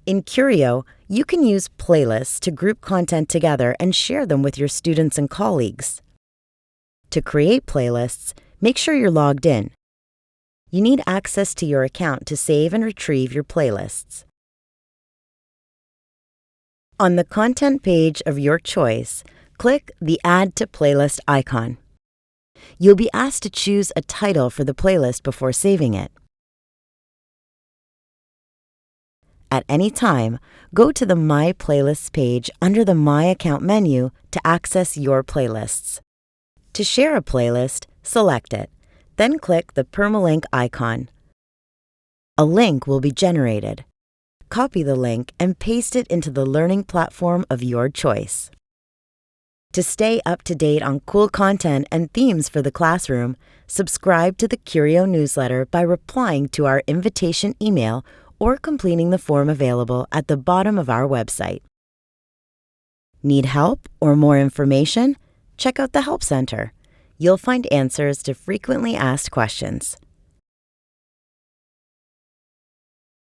In Curio, you can use playlists to group content together and share them with your students and colleagues. To create playlists, make sure you're logged in. You need access to your account to save and retrieve your playlists. On the content page of your choice, click the Add to Playlist icon. You'll be asked to choose a title for the playlist before saving it. At any time, go to the My Playlists page under the My Account menu to access your playlists. To share a playlist, select it, then click the permalink icon. A link will be generated. Copy the link and paste it into the learning platform of your choice. To stay up to date on cool content and themes for the classroom, subscribe to the Curio newsletter by replying to our invitation email or completing the form available at the bottom of our website. Need help or more information? Check out the Help Center. You'll find answers to frequently asked questions.